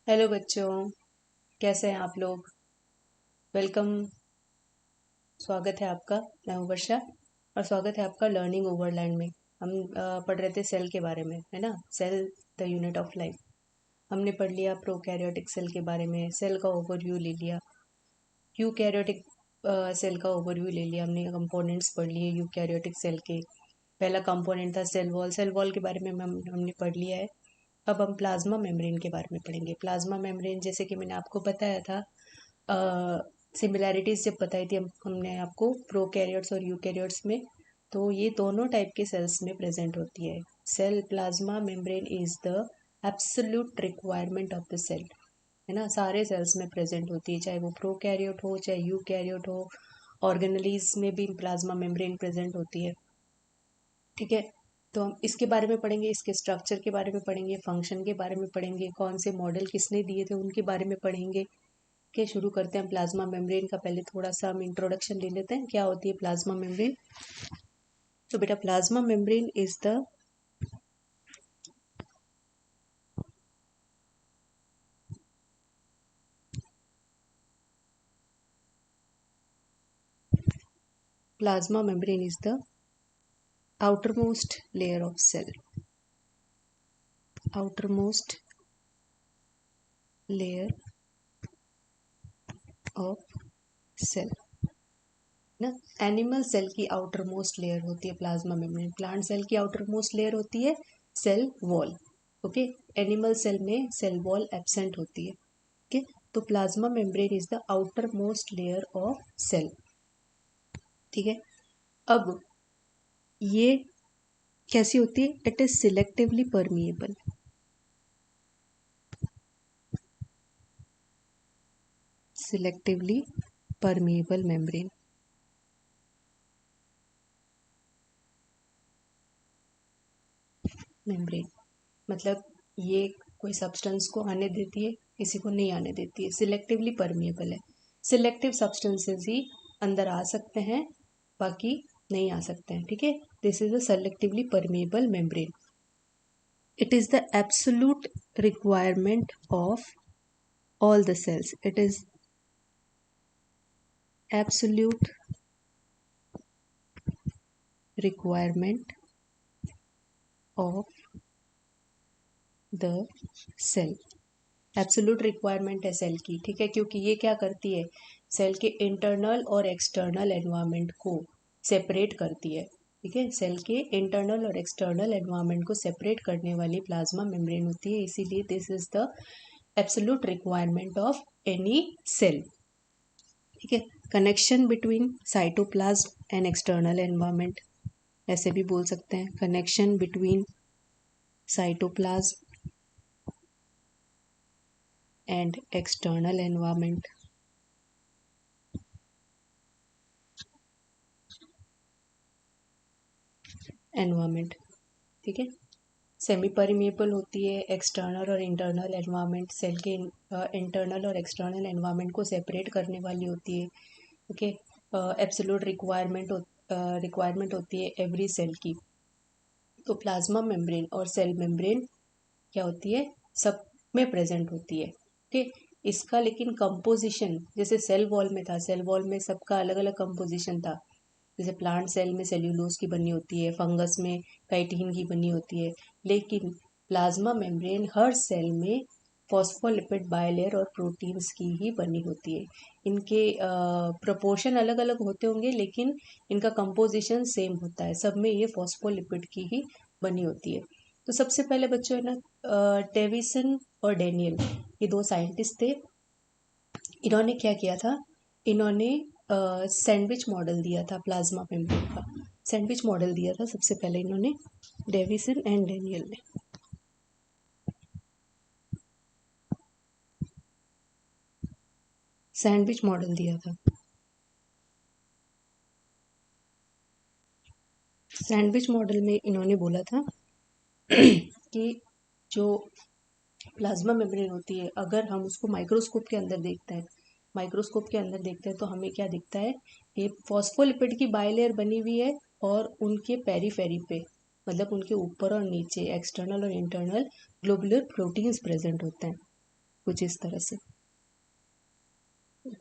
Hello बच्चों, कैसे हैं आप लोग। वेलकम। स्वागत है आपका। मैं हूँ वर्षा और स्वागत है आपका लर्निंग ओवरलैंड में। हम पढ़ रहे थे सेल के बारे में, है ना। Cell the unit of life. हमने पढ़ लिया प्रोकैरियोटिक सेल के बारे में, सेल का ओवरव्यू ले लिया। यूकैरियोटिक सेल का ओवरव्यू ले लिया हमने, कंपोनेंट्स पढ़ लिए यूकैरियोटिक सेल के। पहला कंपोनेंट था सेल वॉल। सेल वॉल के बारे में हमने पढ़ लिया है। अब हम प्लाज्मा मेम्ब्रेन के बारे में पढ़ेंगे। प्लाज्मा मेम्ब्रेन, जैसे कि मैंने आपको बताया था, सिमिलैरिटीज़ जब बताई थी हमने आपको प्रोकैरियोट्स और यूकैरियोट्स में, तो ये दोनों टाइप के सेल्स में प्रेजेंट होती है। Cell plasma membrane is the absolute requirement of the cell, है ना। सारे सेल्स में प्रेजेंट होती है, चाहे वो प्रोकैरियोट हो चाहे यूकैरियोट हो। ऑर्गेनलीज में भी प्लाज्मा मेम्ब्रेन प्रेजेंट होती है, ठीक है। तो हम इसके बारे में पढ़ेंगे, इसके स्ट्रक्चर के बारे में पढ़ेंगे, फंक्शन के बारे में पढ़ेंगे, कौन से मॉडल किसने दिए थे उनके बारे में पढ़ेंगे। के शुरू करते हैं प्लाज्मा मेम्ब्रेन का। पहले थोड़ा सा हम इंट्रोडक्शन ले लेते हैं, क्या होती है प्लाज्मा मेम्ब्रेन। तो बेटा, plasma membrane is the plasma membrane is the outermost layer of cell, outermost layer of cell ना। एनिमल सेल की आउटर मोस्ट लेयर होती है प्लाज्मा मेम्ब्रेन। प्लांट सेल की आउटर मोस्ट लेयर होती है cell wall. Okay, animal cell में cell wall absent होती है। ओके, तो plasma membrane is the outer most layer of cell, ठीक है। अब ये कैसी होती है? It is selectively permeable, selectively permeable membrane. Membrane मतलब ये कोई सब्सटेंस को आने देती है, किसी को नहीं आने देती है। सिलेक्टिवली परमिएबल है। सिलेक्टिव सब्सटेंसेस ही अंदर आ सकते हैं, बाकी नहीं आ सकते हैं, ठीक है। This is a selectively permeable membrane. It is the absolute requirement of all the cells. It is absolute requirement of the cell. Absolute requirement है सेल की, ठीक है, क्योंकि ये क्या करती है, सेल के इंटरनल और एक्सटर्नल एनवायरनमेंट को सेपरेट करती है, ठीक है। सेल के इंटरनल और एक्सटर्नल एनवायरनमेंट को सेपरेट करने वाली प्लाज्मा मेम्ब्रेन होती है। इसीलिए this is the absolute requirement of any cell, ठीक है। Connection between cytoplasm and external environment, ऐसे भी बोल सकते हैं, connection between cytoplasm and external environment. Environment, ठीक है। सेमी परमिएबल होती है। एक्सटर्नल और इंटरनल एनवायरनमेंट, सेल के इंटरनल और एक्सटर्नल एनवायरनमेंट को सेपरेट करने वाली होती है, ओके। एब्सोल्यूट रिक्वायरमेंट होती है एवरी सेल की। तो प्लाज्मा मेम्ब्रेन और सेल मेम्ब्रेन क्या होती है, सब में प्रेजेंट होती है, ओके। इसका लेकिन कंपोजिशन, जैसे सेल वॉल में था, सेल वॉल में सबका अलग अलग कंपोजिशन था। जैसे प्लांट सेल में सेल्यूलोज की बनी होती है, फंगस में काइटिन की बनी होती है, लेकिन प्लाज्मा मेम्ब्रेन हर सेल में फॉस्फोलिपिड बाइलेयर और प्रोटीन्स की ही बनी होती है। इनके प्रोपोर्शन अलग अलग होते होंगे, लेकिन इनका कंपोजिशन सेम होता है, सब में ये फॉस्फोलिपिड की ही बनी होती है। तो सबसे पहले बच्चों है ना, डेविसन और डेनियल, ये दो साइंटिस्ट थे। इन्होंने क्या किया था, इन्होंने सैंडविच मॉडल दिया था प्लाज्मा मेम्ब्रेन का। सैंडविच मॉडल दिया था सबसे पहले इन्होंने, डेविसन एंड डेनियल ने। सैंडविच मॉडल दिया था। सैंडविच मॉडल में इन्होंने बोला था कि जो प्लाज्मा मेम्ब्रेन होती है, अगर हम उसको माइक्रोस्कोप के अंदर देखते हैं, माइक्रोस्कोप के अंदर देखते हैं तो हमें क्या दिखता है, ये फॉस्फोलिपिड की बाइलेयर बनी हुई है और उनके पेरीफेरी पे, मतलब उनके ऊपर और नीचे एक्सटर्नल और इंटरनल ग्लोबुलर प्रोटीन्स प्रेजेंट होते हैं, कुछ इस तरह से।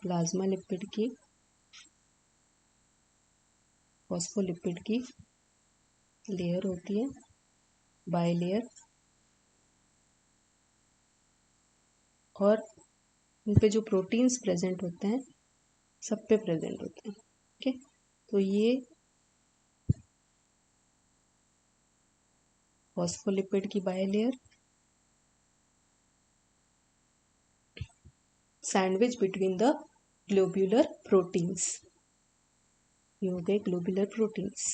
प्लाज्मा लिपिड की, फॉस्फोलिपिड की लेयर होती है, बाइलेयर, और इन पे जो प्रोटीन्स प्रेजेंट होते हैं सब पे प्रेजेंट होते हैं। ठीक है, तो ये फॉस्फोलिपिड की bilayer sandwich between the globular proteins, ये हो गए ग्लोब्यूलर प्रोटीन्स।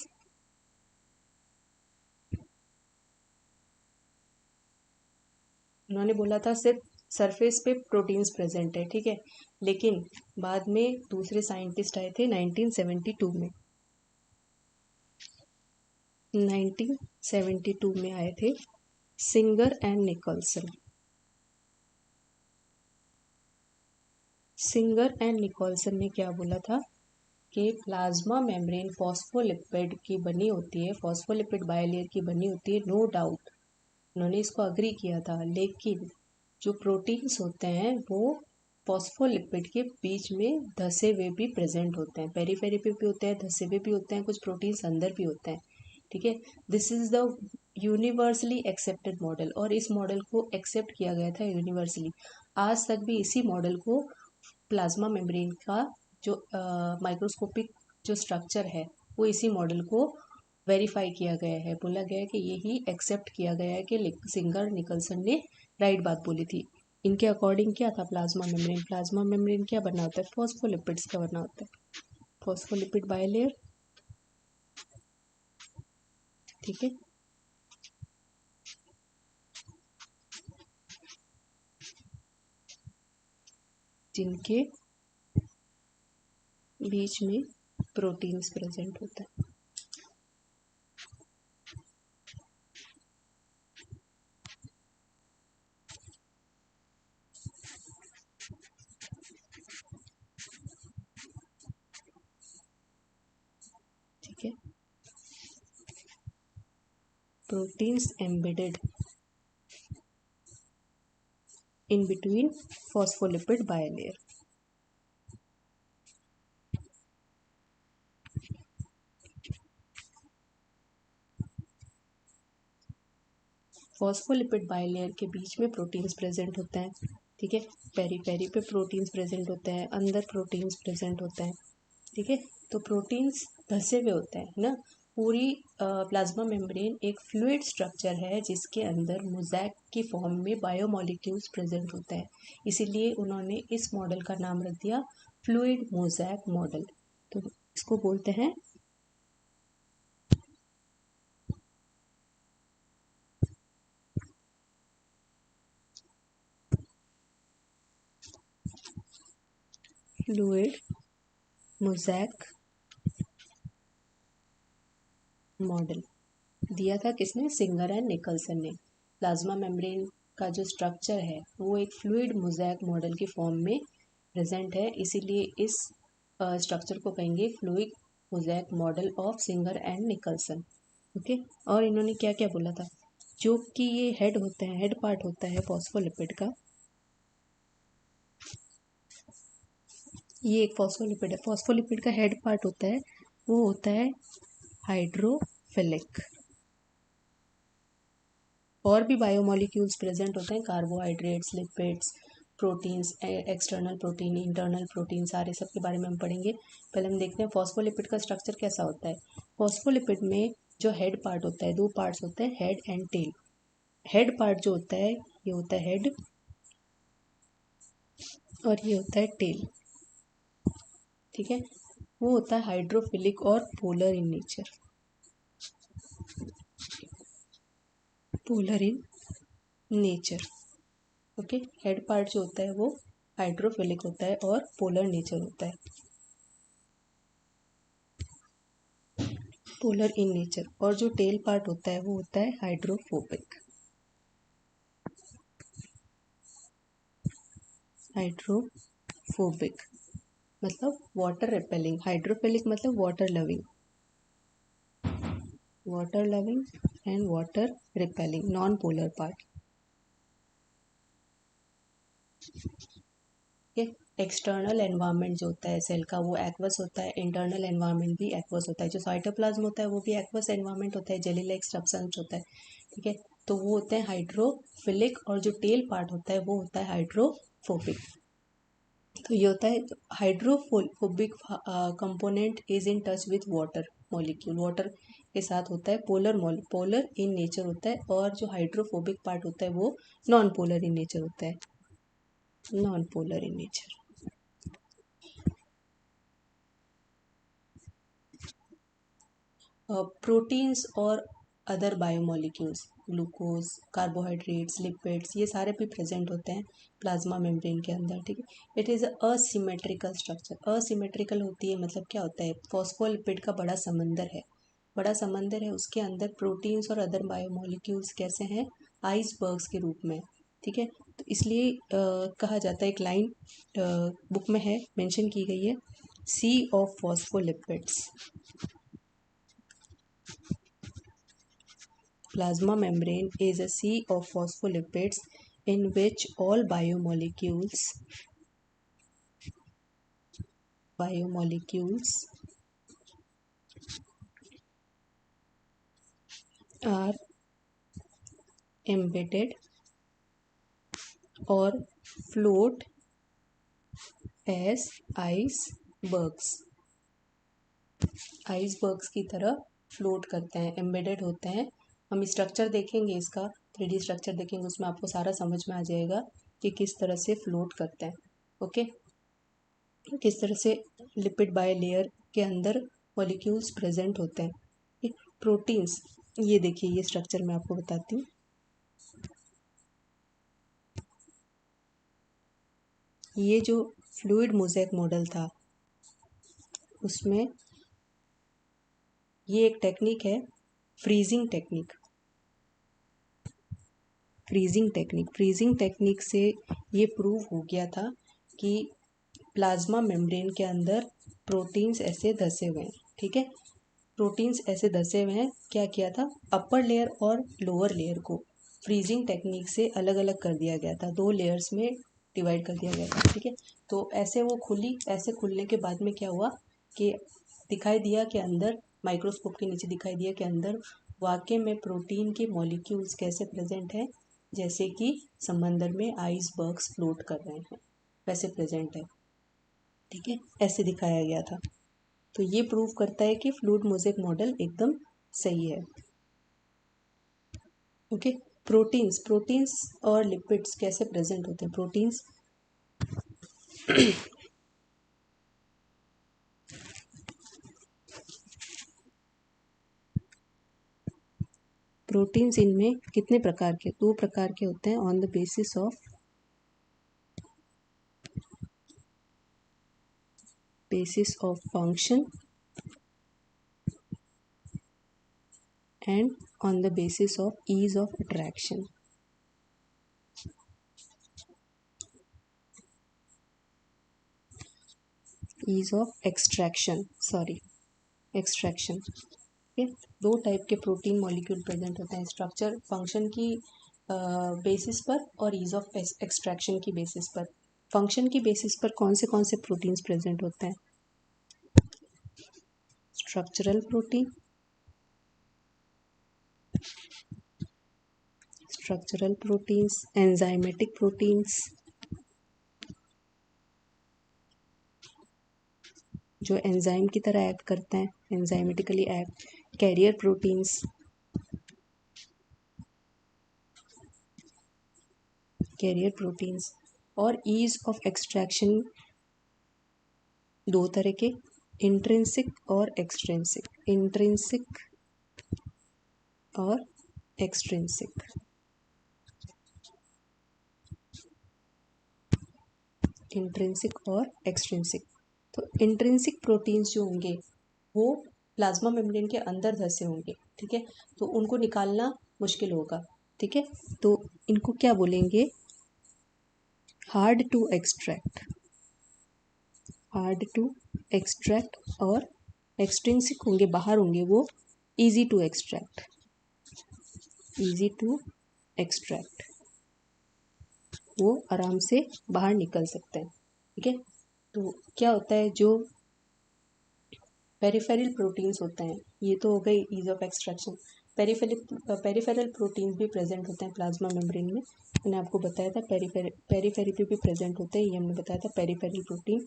उन्होंने बोला था सिर्फ सरफेस पे प्रोटीन्स प्रेजेंट है, ठीक है, लेकिन बाद में दूसरे साइंटिस्ट आए थे 1972 में। 1972 में आए थे Singer and Nicolson. Singer and Nicolson ने क्या बोला था कि प्लाज्मा मेम्ब्रेन फॉस्फोलिपिड की बनी होती है, फॉस्फोलिपिड बाइलेयर की बनी होती है, नो डाउट उन्होंने इसको अग्री किया था, लेकिन जो प्रोटीन्स होते हैं वो फॉस्फोलिपिड के बीच में धसे हुए भी प्रेजेंट होते हैं, पेरीफेरी पे भी होते हैं, धसे हुए भी होते हैं, कुछ प्रोटीन्स अंदर भी होते हैं। ठीक है, this is the universally accepted model, और इस मॉडल को एक्सेप्ट किया गया था यूनिवर्सली। आज तक भी इसी मॉडल को प्लाज्मा मेम्ब्रेन का जो माइक्रोस्कोपिक जो स्ट्रक्चर है वो इसी मॉडल को वेरीफाई किया गया है, बोला गया है कि यही एक्सेप्ट किया गया है कि सिंगर निकलसन ने राइट बात बोली थी। इनके अकॉर्डिंग क्या था प्लाज्मा मेम्ब्रेन, प्लाज्मा मेम्ब्रेन क्या बना होता है, फॉस्फोलिपिड्स का बना होता है, फॉस्फोलिपिड बाइलेयर। ठीक है, जिनके बीच में प्रोटीन्स प्रेजेंट होता है। ठीक है, proteins embedded in between phospholipid bilayer. Phospholipid bilayer के बीच में प्रोटीन्स प्रेजेंट होते हैं। ठीक है, पेरी पेरी पे प्रोटीन्स प्रेजेंट होते हैं, अंदर प्रोटीन्स प्रेजेंट होते हैं। ठीक है, तो प्रोटीन्स धसे हुए होते हैं ना। पूरी प्लाज्मा मेम्ब्रेन एक फ्लूइड स्ट्रक्चर है जिसके अंदर मोज़ैक की फॉर्म में बायोमोलिक्यूल्स प्रेजेंट होते हैं, इसीलिए उन्होंने इस मॉडल का नाम रख दिया फ्लूइड मोज़ैक मॉडल। तो इसको बोलते हैं फ्लूइड मोज़ैक मॉडल। दिया था किसने, सिंगर एंड निकलसन ने। प्लाज्मा मेम्ब्रेन का जो स्ट्रक्चर है वो एक फ्लूइड मोज़ैक मॉडल की फॉर्म में प्रेजेंट है, इसीलिए इस स्ट्रक्चर को कहेंगे fluid mosaic model of singer and Nicolson. Okay, और इन्होंने क्या क्या बोला था, जो कि ये हेड होता है, हेड पार्ट होता है फॉस्फोलिपिड का, ये एक फॉस्फोलिपिड है, फॉस्फोलिपिड का हेड पार्ट होता है वो होता है हाइड्रोफिलिक। और भी बायोमोलिक्यूल्स प्रेजेंट होते हैं, carbohydrates, lipids, proteins, external protein, internal protein, सारे सब के बारे में हम पढ़ेंगे। पहले हम देखते हैं फॉस्फोलिपिड का स्ट्रक्चर कैसा होता है। फॉस्फोलिपिड में जो हेड पार्ट होता है, दो पार्ट्स होते हैं, head and tail. Head part जो होता है ये होता है हेड, और ये होता है टेल। ठीक है, वो होता है हाइड्रोफिलिक और polar in nature, polar in nature. Okay, head part जो होता है वो हाइड्रोफिलिक होता है और पोलर नेचर होता है, पोलर इन नेचर। और जो टेल पार्ट होता है वो होता है हाइड्रोफोबिक, हाइड्रोफोबिक मतलब वाटर रिपेलिंग, हाइड्रोफिलिक मतलब water loving, water loving and water repelling, non polar part. ये एक्सटर्नल एनवायरनमेंट जो होता है सेल का वो एक्वस होता है, इंटरनल एनवायरनमेंट भी एक्वस होता है। जो साइटोप्लाज्म होता है वो भी एक्वस एनवायरनमेंट होता है, जेली लाइक सब्सटेंस होता है, ठीक है। तो वो होते हैं हाइड्रोफिलिक, और जो टेल पार्ट होता है वो होता है हाइड्रोफोबिक। तो ये होता है hydrophobic component is in touch with water molecule, water के साथ होता है, पोलर इन नेचर होता है, और जो हाइड्रोफोबिक पार्ट होता है वो नॉन पोलर इन नेचर होता है, non polar in nature. Proteins और other biomolecules, glucose, carbohydrates, lipids, ये सारे भी प्रेजेंट होते हैं प्लाज्मा मेम्ब्रेन के अंदर, ठीक है। It is asymmetrical structure. Asymmetrical होती है मतलब क्या होता है, फॉस्फोलिपिड का बड़ा समंदर है, बड़ा समंदर है, उसके अंदर प्रोटीन्स और अदर बायोमोलिक्यूल्स कैसे हैं, आइसबर्ग्स के रूप में, ठीक है। तो इसलिए कहा जाता है, एक लाइन बुक में है, मेंशन की गई है, sea of phospholipids. Plasma membrane is a sea of phospholipids in which all biomolecules are embedded or float as icebergs। Icebergs की तरह फ्लोट करते हैं, एम्बेडेड होते हैं। हम स्ट्रक्चर देखेंगे इसका, 3D स्ट्रक्चर देखेंगे, उसमें आपको सारा समझ में आ जाएगा कि किस तरह से फ्लोट करते हैं, ओके। किस तरह से लिपिड बाय लेयर के अंदर मॉलिक्यूल्स प्रेजेंट होते हैं। प्रोटीन्स, ये देखिए, ये स्ट्रक्चर मैं आपको बताती हूँ। ये जो फ्लूइड मोज़ेक मॉडल था उसमें ये एक टेक्निक है, फ्रीजिंग टेक्निक। फ्रीजिंग टेक्निक से ये प्रूव हो गया था कि प्लाज्मा मेम्ब्रेन के अंदर प्रोटीन्स ऐसे धसे हुए हैं, ठीक है। प्रोटीन्स ऐसे धसे हुए हैं, क्या किया था, अपर लेयर और लोअर लेयर को फ्रीजिंग टेक्निक से अलग अलग कर दिया गया था, 2 लेयर्स में डिवाइड कर दिया गया था, ठीक है। तो ऐसे वो खुली, ऐसे खुलने के बाद में क्या हुआ कि दिखाई दिया कि अंदर, माइक्रोस्कोप के नीचे दिखाई दिया कि अंदर वाकई में प्रोटीन के मॉलिक्यूल्स कैसे प्रेजेंट है, जैसे कि समंदर में आइसबर्ग्स फ्लोट कर रहे हैं वैसे प्रेजेंट है, ठीक है। ऐसे दिखाया गया था। तो ये प्रूव करता है कि फ्लूइड मोज़ेक मॉडल एकदम सही है, ओके। प्रोटीन्स और लिपिड्स कैसे प्रेजेंट होते हैं, प्रोटीन्स इनमें कितने प्रकार के, 2 प्रकार के होते हैं, on the basis of function and on the basis of ease of attraction। ease of extraction, sorry, extraction, ठीक है। 2 टाइप के प्रोटीन मॉलिक्यूल प्रेजेंट होते हैं, स्ट्रक्चर फंक्शन की बेसिस पर और ईज ऑफ एक्सट्रैक्शन की बेसिस पर। फंक्शन की बेसिस पर कौन से प्रोटीन्स प्रेजेंट होते हैं, स्ट्रक्चरल प्रोटीन, एंजाइमेटिक प्रोटीन्स जो एंजाइम की तरह एक्ट करते हैं, एंजाइमेटिकली एक्ट, कैरियर प्रोटीन्स, और ईज ऑफ एक्सट्रैक्शन 2 तरह के, इंट्रिंसिक और एक्सट्रिंसिक, और एक्सट्रिंसिक। इंट्रिंसिक और एक्सट्रिंसिक। तो इंट्रिंसिक प्रोटीन्स जो होंगे वो प्लाज्मा मेम्ब्रेन के अंदर धसे होंगे, ठीक है। तो उनको निकालना मुश्किल होगा, ठीक है। तो इनको क्या बोलेंगे, हार्ड टू एक्सट्रैक्ट, और एक्सट्रिंसिक होंगे, बाहर होंगे, वो इजी टू एक्सट्रैक्ट। वो आराम से बाहर निकल सकते हैं। ठीक है, तो क्या होता है, जो पेरिफेरल प्रोटीन्स होते हैं, ये तो हो गई ease of extraction. Peripheral proteins भी प्रेजेंट होते हैं प्लाज्मा मेम्ब्रेन में। मैंने आपको बताया था पेरीफेरी पे भी प्रेजेंट होते हैं, ये हमने बताया था पेरिफेरल प्रोटीन।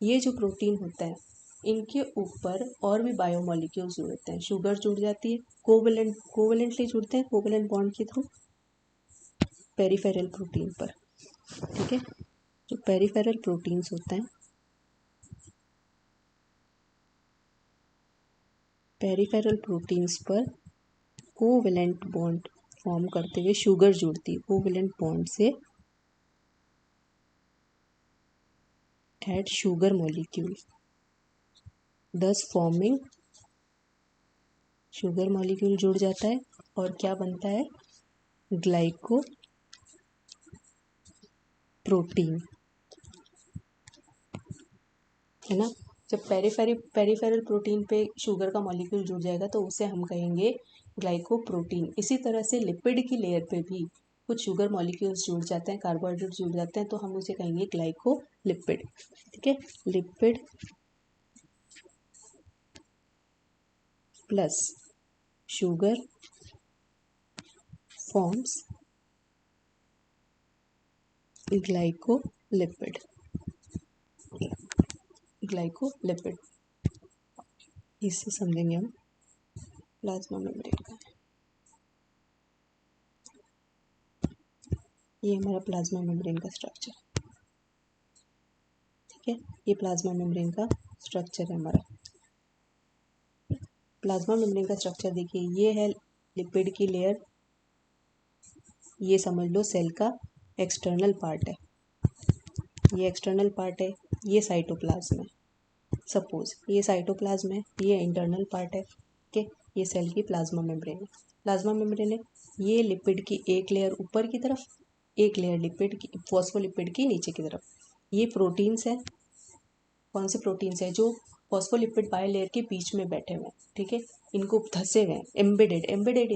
ये जो प्रोटीन होता है, इनके ऊपर और भी बायोमोलिक्यूल्स जुड़ते हैं। शुगर जुड़ जाती है, कोवेलेंटली जुड़ते हैं कोवेलेंट बॉन्ड के थ्रू पेरिफेरल प्रोटीन पर। ठीक है, जो पेरिफेरल प्रोटीन्स होते हैं, पेरिफेरल प्रोटीन्स पर कोवेलेंट बॉन्ड फॉर्म करते हुए शुगर जुड़ती है कोवेलेंट बॉन्ड से एट शुगर मॉलिक्यूल, दस फॉर्मिंग शुगर मॉलिक्यूल जुड़ जाता है और क्या बनता है, ग्लाइको प्रोटीन, है ना। जब पेरिफेरल प्रोटीन पे शुगर का मॉलिक्यूल जुड़ जाएगा तो उसे हम कहेंगे ग्लाइकोप्रोटीन। इसी तरह से लिपिड की लेयर पे भी कुछ शुगर मॉलिक्यूल्स जुड़ जाते हैं, कार्बोहाइड्रेट जुड़ जाते हैं, तो हम उसे कहेंगे ग्लाइकोलिपिड। ठीक है, lipid plus sugar forms glycolipid. Glycolipid इससे समझेंगे हम प्लाज्मा मेम्ब्रेन का। ये हमारा प्लाज्मा मेम्ब्रेन का स्ट्रक्चर। ठीक है, ये प्लाज्मा मेम्ब्रेन का स्ट्रक्चर है हमारा। प्लाज्मा मेम्ब्रेन का स्ट्रक्चर देखिए, ये है लिपिड की लेयर, ये समझ लो सेल का एक्सटर्नल पार्ट है, ये एक्सटर्नल पार्ट है, ये साइटोप्लाज्म है। सपोज ये साइटोप्लाज्म है, ये इंटरनल पार्ट है। ठीक है, ये सेल की प्लाज्मा मेम्ब्रेन है। प्लाज्मा मेम्ब्रेन है, ये लिपिड की एक लेयर ऊपर की तरफ, एक लेयर लिपिड की फॉस्फोलिपिड की नीचे की तरफ। ये प्रोटीन्स है, कौन से प्रोटीन्स है, जो फॉस्फोलिपिड बायलेयर के बीच में बैठे हुए हैं। ठीक है, इनको धसे हुए हैं, embedded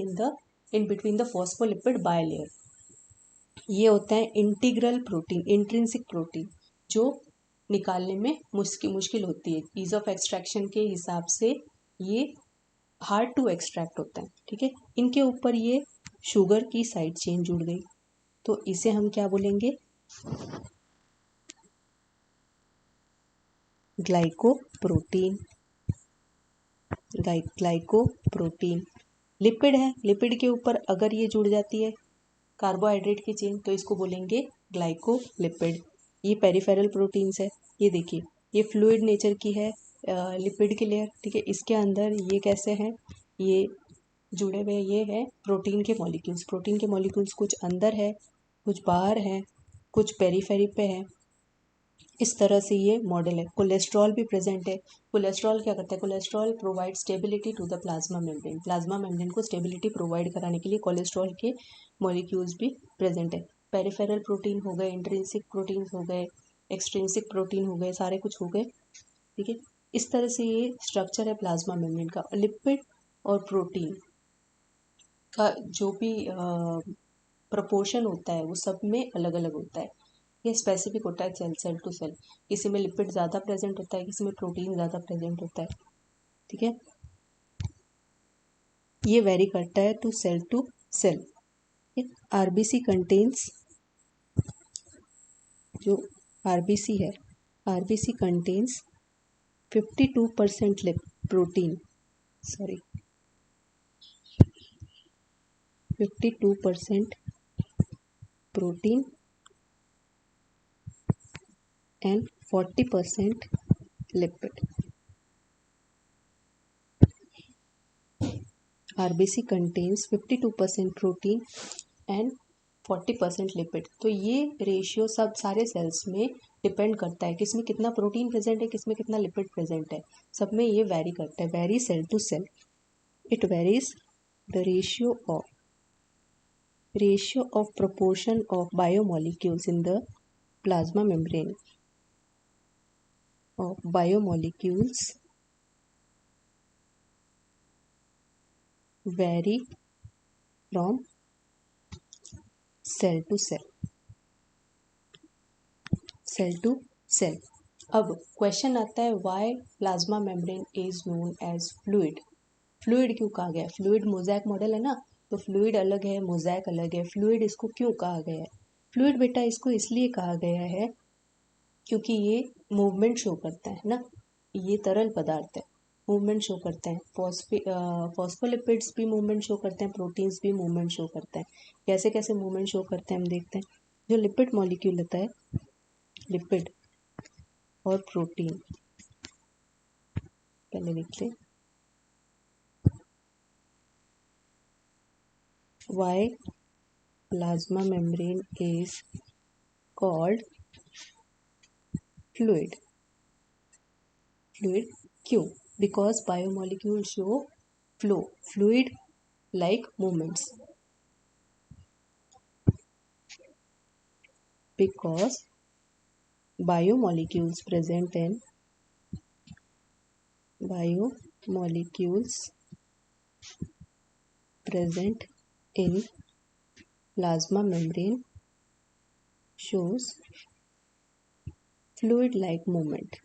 in between the phospholipid bilayer. ये होता है इंटीग्रल प्रोटीन, इंट्रिंसिक प्रोटीन, जो निकालने में मुश्किल होती है। ईज ऑफ एक्सट्रैक्शन के हिसाब से ये हार्ड टू एक्सट्रैक्ट होता है। ठीक है, इनके ऊपर ये शुगर की साइड चेन जुड़ गई, तो इसे हम क्या बोलेंगे, ग्लाइकोप्रोटीन। ग्लाइकोप्रोटीन लिपिड है, लिपिड के ऊपर अगर ये जुड़ जाती है कार्बोहाइड्रेट की चेन, तो इसको बोलेंगे ग्लाइकोलिपिड। ये पेरिफेरल प्रोटीन्स है, ये देखिए ये फ्लूइड नेचर की है लिपिड की लेयर। ठीक है, इसके अंदर ये कैसे हैं, ये जुड़े हुए, ये है प्रोटीन के मॉलिक्यूल्स। प्रोटीन के मॉलिक्यूल्स कुछ अंदर है, कुछ बाहर है, कुछ पेरीफेरी पे है। इस तरह से ये मॉडल है। कोलेस्ट्रॉल भी प्रेजेंट है। कोलेस्ट्रॉल क्या करता है, cholesterol provide stability to the plasma membrane. Plasma membrane को स्टेबिलिटी प्रोवाइड कराने के लिए कोलेस्ट्रॉल के मॉलिक्यूल्स भी प्रेजेंट है। पेरिफेरल प्रोटीन हो गए, इंट्रिंसिक प्रोटीन हो गए, एक्सट्रिंसिक प्रोटीन हो गए, सारे कुछ हो गए। ठीक है, इस तरह से ये स्ट्रक्चर है प्लाज्मा मेम्ब्रेन का। लिपिड और प्रोटीन का जो भी प्रपोर्शन होता है वो सब में अलग अलग होता है। ये स्पेसिफिक होता है सेल टू सेल। किसी में लिपिड ज़्यादा प्रेजेंट होता है, किसी में प्रोटीन ज़्यादा प्रेजेंट होता है। ठीक है, ये वेरी करता है टू सेल। आरबीसी कंटेन्स, जो आरबीसी है, RBC contains 52% protein, sorry 52% protein and 40% lipid. RBC contains 52% protein and 40% lipid. तो ये रेशियो सब सारे सेल्स में डिपेंड करता है, किसमें कितना प्रोटीन प्रेजेंट है, किसमें कितना लिपिड प्रेजेंट है, सब में ये वेरी करता है, vary cell to cell. It varies the ratio of proportion of biomolecules in the plasma membrane of biomolecules vary from cell to cell. Cell to cell. अब क्वेश्चन आता है why plasma membrane is known as fluid. Fluid क्यों कहा गया है? Fluid mosaic model है ना, तो फ्लूइड अलग है, मोज़ैक अलग है। फ्लूइड इसको क्यों कहा गया है? फ्लूइड बेटा इसको इसलिए कहा गया है क्योंकि ये मूवमेंट शो करता है ना, ये तरल पदार्थ है, मूवमेंट शो करते हैं। फॉस्फोलिपिड्स भी मूवमेंट शो करते हैं, प्रोटीन्स भी मूवमेंट शो करते हैं। कैसे कैसे मूवमेंट शो करते हैं हम देखते हैं। जो लिपिड मॉलिक्यूल होता है, लिपिड और प्रोटीन, पहले देखते हैं why plasma membrane is called fluid. Fluid क्यों? Because biomolecule show flow, fluid like movements, because biomolecules present in plasma membrane shows fluid like movement,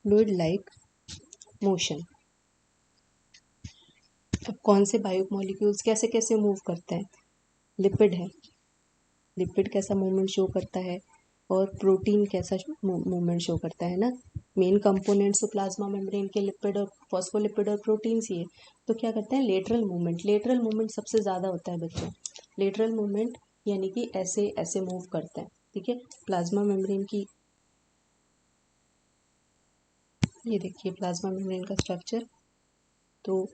fluid like motion। अब कौन से बायोमोलिक्यूल्स कैसे कैसे मूव करते हैं? लिपिड है, लिपिड कैसा मूवमेंट शो करता है, और प्रोटीन कैसा मूवमेंट शो करता है ना। मेन कंपोनेंट्स तो प्लाज्मा मेम्ब्रेन के लिपिड और फॉस्फोलिपिड और प्रोटीन्स ही है। तो क्या करते हैं? लेटरल मूवमेंट, लेटरल मूवमेंट सबसे ज़्यादा होता है बच्चों। लेटरल मूवमेंट यानी कि ऐसे ऐसे मूव करते हैं, ठीक है। प्लाज्मा मेम्ब्रेन की ये देखिए प्लाज्मा मेम्ब्रेन का स्ट्रक्चर। तो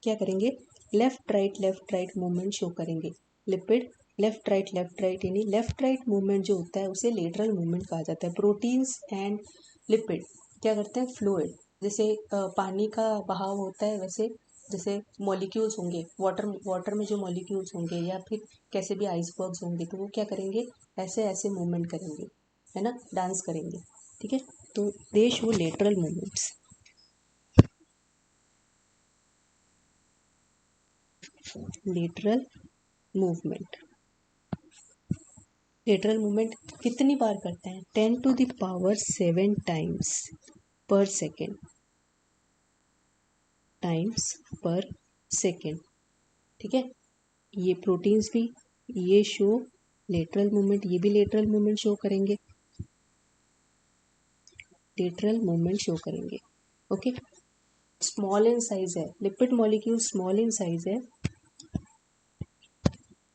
क्या करेंगे? लेफ्ट राइट मूवमेंट शो करेंगे। लिपिड लेफ्ट राइट यानी लेफ्ट राइट मूवमेंट जो होता है उसे लेटरल मूवमेंट कहा जाता है। प्रोटीन्स एंड लिपिड क्या करते हैं? फ्लूइड, जैसे पानी का बहाव होता है वैसे, जैसे मॉलिक्यूल्स होंगे वाटर में जो मॉलिक्यूल्स होंगे या फिर कैसे भी आइसबर्ग्स होंगे, तो वो क्या करेंगे? ऐसे ऐसे मूवमेंट करेंगे, है ना, डांस करेंगे, ठीक है। तो दे show lateral movements. Lateral movement, lateral movement कितनी बार करते हैं? 10⁻7 टाइम्स पर सेकेंड, टाइम्स पर सेकेंड, ठीक है। ये प्रोटीन्स भी ये शो लेटरल मूवमेंट, ये भी लेटरल मूवमेंट शो करेंगे, लेटरल मूवमेंट शो करेंगे, ओके। स्मॉल इन साइज है, lipid molecule small in size है,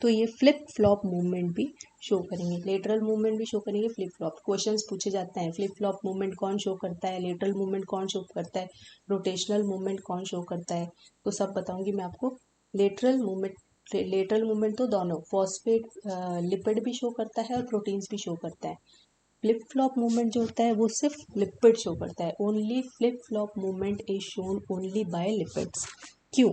तो ये फ्लिप फ्लॉप मूवमेंट भी शो करेंगे, लेटरल मूवमेंट भी शो करेंगे, फ्लिप फ्लॉप। क्वेश्चंस पूछे जाते हैं फ्लिप फ्लॉप मूवमेंट कौन शो करता है, लेटरल मूवमेंट कौन शो करता है, रोटेशनल मूवमेंट कौन शो करता है, तो सब बताऊंगी मैं आपको। लेटरल मूवमेंट तो दोनों फॉस्फेट लिपिड भी शो करता है और प्रोटीन्स भी शो करता है। फ्लिप फ्लॉप मूवमेंट जो होता है वो सिर्फ लिपिड शो करता है। Only flip flop movement is shown only by lipids. क्यों?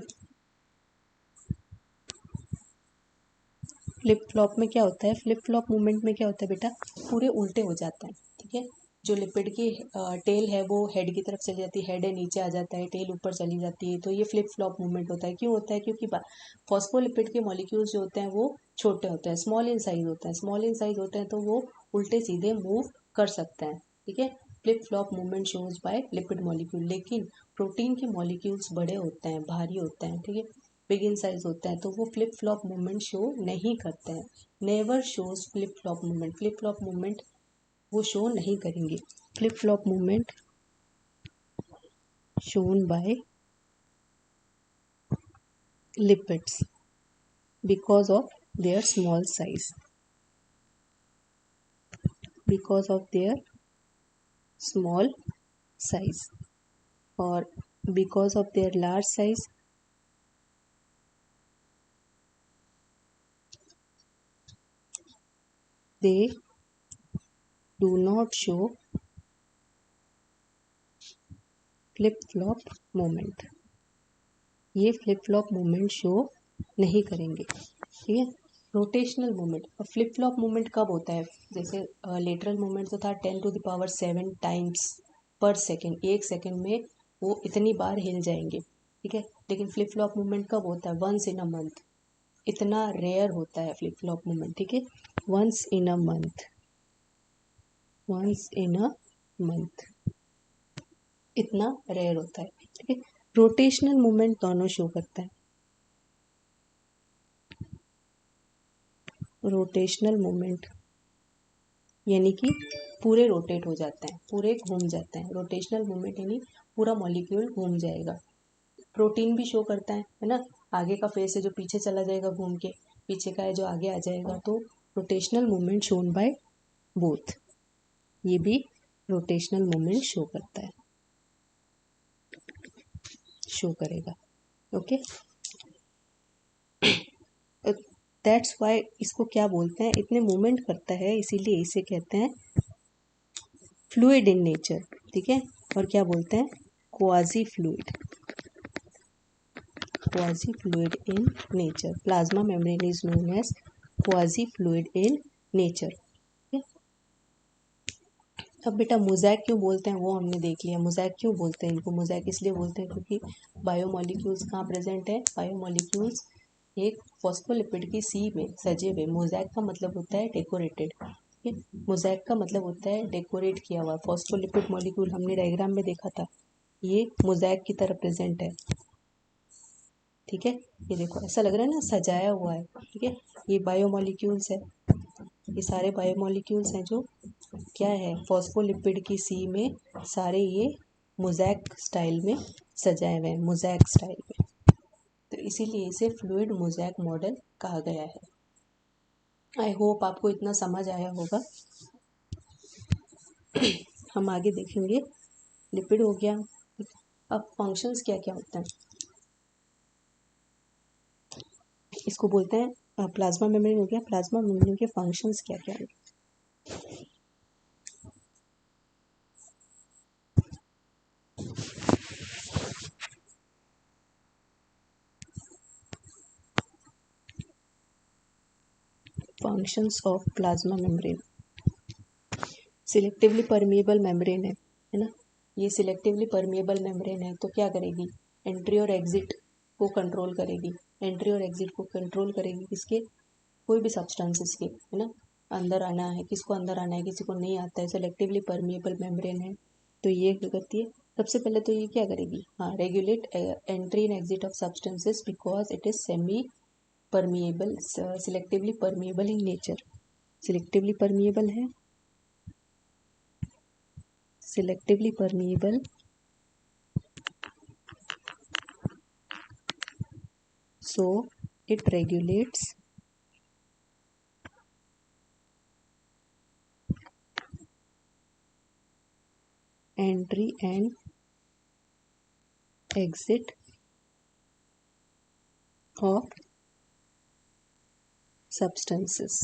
फ्लिप फ्लॉप में क्या होता है? फ्लिप फ्लॉप मूवमेंट में क्या होता है बेटा? पूरे उल्टे हो जाता है, ठीक है। जो लिपिड की टेल है वो हेड की तरफ चली जाती है, हेड है नीचे आ जाता है, टेल ऊपर चली जाती है, तो ये फ्लिप फ्लॉप मूवमेंट होता है। क्यों होता है? क्योंकि फॉस्फोलिपिड के मॉलिक्यूल्स जो होते हैं वो छोटे होते हैं, स्मॉल इन साइज होते हैं, स्मॉल इन साइज होते हैं तो वो उल्टे सीधे मूव कर सकते हैं, ठीक है। Flip flop movement shows by lipid molecule. लेकिन प्रोटीन के मॉलिक्यूल्स बड़े होते हैं, भारी होते हैं, ठीक है, बिग इन साइज होता है, तो वो फ्लिप फ्लॉप मूवमेंट शो नहीं करते हैं। Never shows flip flop movement, flip flop movement वो शो नहीं करेंगे। Flip flop movement shown by lipids because of their small size, because of their small size, और because of their large size they do not show flip flop movement. ये flip flop movement show नहीं करेंगे, ठीक है। Rotational movement, और flip flop movement कब होता है? जैसे लेटरल मूवमेंट तो था 10⁻7 टाइम्स पर सेकेंड, एक सेकेंड में वो इतनी बार हिल जाएंगे, ठीक है। लेकिन फ्लिप फ्लॉप मूवमेंट कब होता है? Once in a month. इतना रेयर होता है फ्लिप फ्लॉप मूवमेंट, ठीक है, once in a month. Once in a month, इतना रेयर होता है। ठीक है, रोटेशनल मूवमेंट दोनों शो करता है, रोटेशनल मूवमेंट यानी कि पूरे रोटेट हो जाते हैं, पूरे घूम जाते हैं। रोटेशनल मूवमेंट यानी पूरा मॉलिक्यूल घूम जाएगा। प्रोटीन भी शो करता है ना, आगे का फेस है जो पीछे चला जाएगा घूम के, पीछे का है जो आगे आ जाएगा। तो rotational movement shown by both, ये भी रोटेशनल मूवमेंट शो करता है, शो करेगा। ओके, दैट्स वाई इसको क्या बोलते हैं, इतने मूवमेंट करता है इसीलिए इसे कहते हैं फ्लूइड इन नेचर। ठीक है, और क्या बोलते हैं, quasi fluid, quasi fluid in nature. Plasma membrane is known as quasi fluid in nature. अब बेटा मोज़ैक क्यों बोलते हैं वो हमने देख लिया। मोज़ैक क्यों बोलते हैं इनको, मोज़ैक इसलिए बोलते हैं क्योंकि बायोमोलिक्यूल्स कहाँ प्रेजेंट है, बायोमोलिक्यूल्स एक फॉस्फोलिपिड की सी में सजे हुए। मोज़ैक का मतलब होता है डेकोरेटेड, ठीक है, मोज़ैक का मतलब होता है डेकोरेट किया हुआ। फॉस्फोलिपिड मॉलिक्यूल हमने डायग्राम में देखा था, ये मोज़ैक की तरह प्रेजेंट है। ठीक है, ये देखो ऐसा लग रहा है ना सजाया हुआ है। ठीक है, ये बायोमोलिक्यूल्स है, ये सारे बायोमोलिक्यूल्स हैं जो क्या है, फॉस्फोलिपिड की सी में सारे ये मोज़ैक स्टाइल में सजाए हुए हैं, मोज़ैक स्टाइल में। तो इसीलिए इसे फ्लूइड मोज़ैक मॉडल कहा गया है। आई होप आपको इतना समझ आया होगा। हम आगे देखेंगे, लिपिड हो गया। अब फंक्शंस क्या क्या होते हैं, इसको बोलते हैं प्लाज्मा मेम्ब्रेन हो गया। प्लाज्मा मेम्ब्रेन के फंक्शंस क्या क्या है, functions of plasma membrane. Selectively permeable membrane है ना, ये सिलेक्टिवली परमिएबल मेम्ब्रेन है तो क्या करेगी, एंट्री और एग्जिट को कंट्रोल करेगी। एंट्री और एग्जिट को कंट्रोल करेगी किसके, कोई भी सब्सटेंसेस के, है ना। अंदर आना है, किसको अंदर आना है, किसी को नहीं आता है। सिलेक्टिवली परमिएबल मेम्ब्रेन है तो ये क्या करती है, सबसे पहले तो ये क्या करेगी, हाँ, regulate entry and exit of substances because it is semi permeable, selectively permeable in nature. Selectively permeable है, selectively permeable so it regulates entry and exit of substances।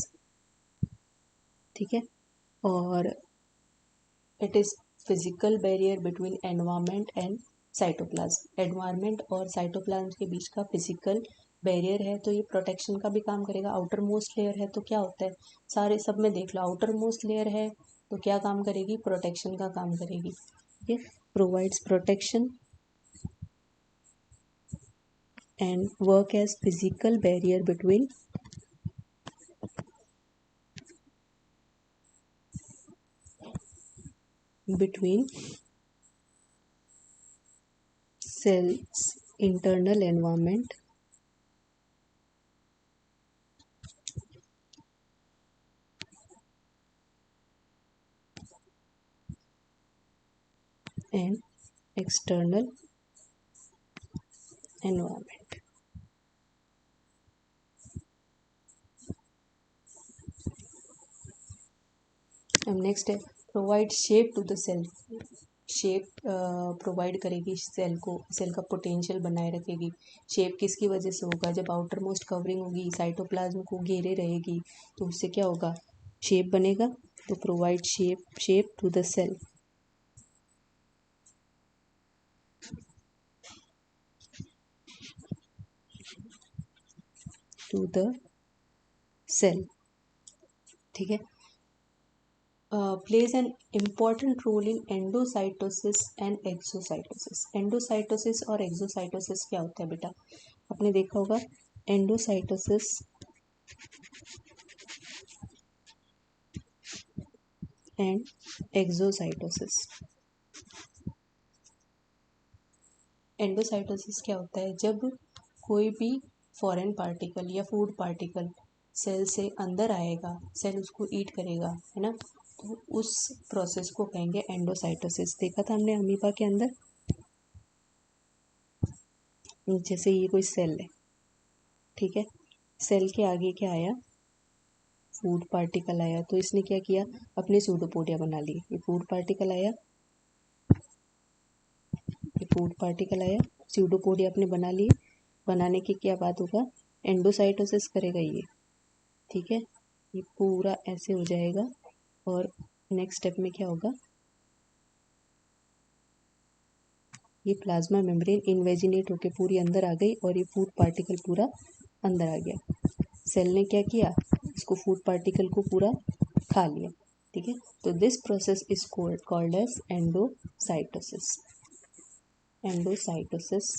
ठीक है, और it is physical barrier between environment and cytoplasm. Environment और cytoplasm के बीच का physical barrier है तो ये प्रोटेक्शन का भी काम करेगा। आउटर मोस्ट लेयर है तो क्या होता है, सारे सब में देख लो, आउटर मोस्ट लेयर है तो क्या काम करेगी, प्रोटेक्शन का काम करेगी। ठीक है, provides protection and work as physical barrier between cells internal environment and external environment। अब नेक्स्ट है provide shape to the cell. Shape provide करेगी सेल को, सेल का पोटेंशियल बनाए रखेगी। शेप किसकी वजह से होगा, जब आउटर मोस्ट कवरिंग होगी, साइटोप्लाज्म को घेरे रहेगी तो उससे क्या होगा, शेप बनेगा। तो provide shape to the cell, to the cell. ठीक है, plays an important role in endocytosis and exocytosis। Endocytosis और एक्सोसाइटोसिस क्या होता है बेटा, आपने देखा होगा। Endocytosis and exocytosis. एंडोसाइटोसिस क्या होता है? जब कोई भी फॉरेन पार्टिकल या फूड पार्टिकल सेल से अंदर आएगा, सेल उसको ईट करेगा, है ना, तो उस प्रोसेस को कहेंगे एंडोसाइटोसिस। देखा था हमने अमीबा के अंदर, जैसे ये कोई सेल है, ठीक है, सेल के आगे क्या आया? फूड पार्टिकल आया, तो इसने क्या किया? अपने सूडोपोडिया बना लिए। ये फूड पार्टिकल आया, ये फूड पार्टिकल आया, सूडोपोडिया अपने बना लिए। बनाने की क्या बात होगा? एंडोसाइटोसिस करेगा ये, ठीक है। ये पूरा ऐसे हो जाएगा और नेक्स्ट स्टेप में क्या होगा? ये प्लाज्मा मेम्ब्रेन इनवेजिनेट होके पूरी अंदर आ गई और ये फूड पार्टिकल पूरा अंदर आ गया। सेल ने क्या किया? इसको फूड पार्टिकल को पूरा खा लिया, ठीक है। तो this process is called as endocytosis. Endocytosis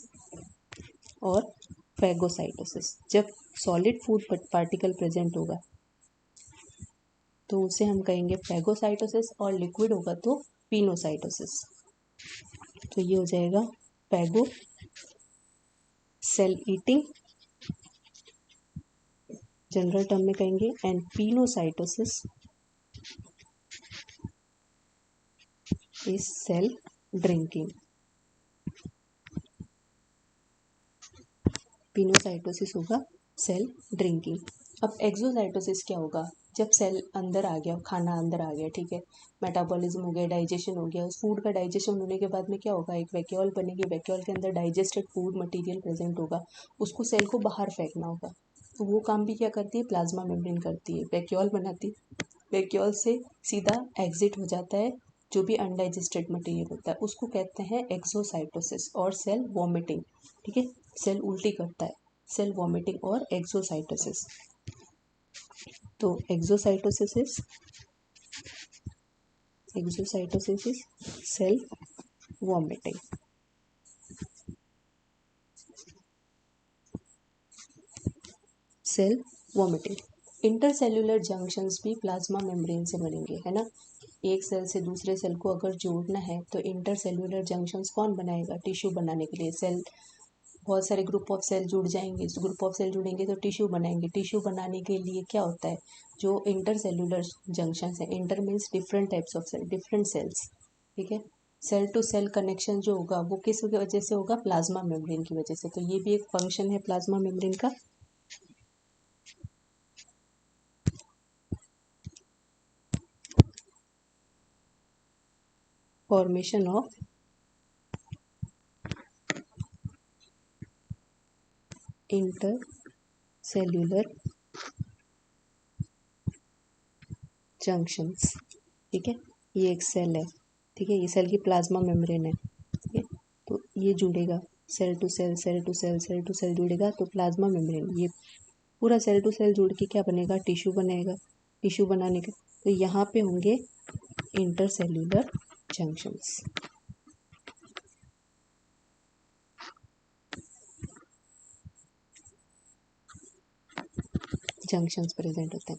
और फैगोसाइटोसिस। जब सॉलिड फूड पार्टिकल प्रेजेंट होगा तो उसे हम कहेंगे फैगोसाइटोसिस, और लिक्विड होगा तो पिनोसाइटोसिस। तो ये हो जाएगा phago, cell eating general term में कहेंगे, and pinocytosis is cell drinking. Pinocytosis होगा सेल ड्रिंकिंग। अब एक्सोसाइटोसिस क्या होगा? जब सेल अंदर आ गया, खाना अंदर आ गया, ठीक है, मेटाबॉलिज्म हो गया, डाइजेशन हो गया, उस फूड का डाइजेशन होने के बाद में क्या होगा? एक वैक्यूल बनेगी, वैक्यूल के अंदर डाइजेस्टेड फूड मटेरियल प्रेजेंट होगा, उसको सेल को बाहर फेंकना होगा। तो वो काम भी क्या करती है? प्लाज्मा मेम्ब्रेन करती है, वैक्यूल बनाती है, वैक्यूल से सीधा एग्जिट हो जाता है जो भी अनडाइजेस्टेड मटेरियल होता है, उसको कहते हैं एक्सोसाइटोसिस और सेल वॉमिटिंग, ठीक है। सेल उल्टी करता है, सेल वॉमिटिंग और एक्सोसाइटोसिस। तो exocytosis is cell vomiting. Cell vomiting. Intercellular junctions भी प्लाज्मा मेम्ब्रेन से बनेंगे, है ना। एक सेल से दूसरे सेल को अगर जोड़ना है तो इंटरसेल्यूलर जंक्शंस कौन बनाएगा? टिश्यू बनाने के लिए सेल, बहुत सारे ग्रुप ऑफ सेल जुड़ जाएंगे, ग्रुप ऑफ सेल जुड़ेंगे तो टिश्यू बनाएंगे। टिश्यू बनाने के लिए क्या होता है? जो इंटरसेल्यूलर जंक्शन है, inter means different types of cell, different cells, ठीक है। सेल टू सेल कनेक्शन जो होगा वो किस वजह से होगा? प्लाज्मा मेम्ब्रेन की वजह से। तो ये भी एक फंक्शन है प्लाज्मा मेम्ब्रेन का। फॉर्मेशन ऑफ इंटरसेल्यूलर जंक्शंस, ठीक है। ये एक सेल है, ठीक है, ये सेल की प्लाज्मा मेम्ब्रेन है, ठीक है। तो ये जुड़ेगा cell to cell, cell to cell, cell to cell जुड़ेगा तो प्लाज्मा मेम्ब्रेन, ये पूरा सेल टू सेल जुड़ के क्या बनेगा? टिश्यू बनेगा। टिश्यू बनाने के तो यहाँ पे होंगे इंटरसेल्यूलर जंक्शंस। जंक्शंस प्रेजेंट होते हैं।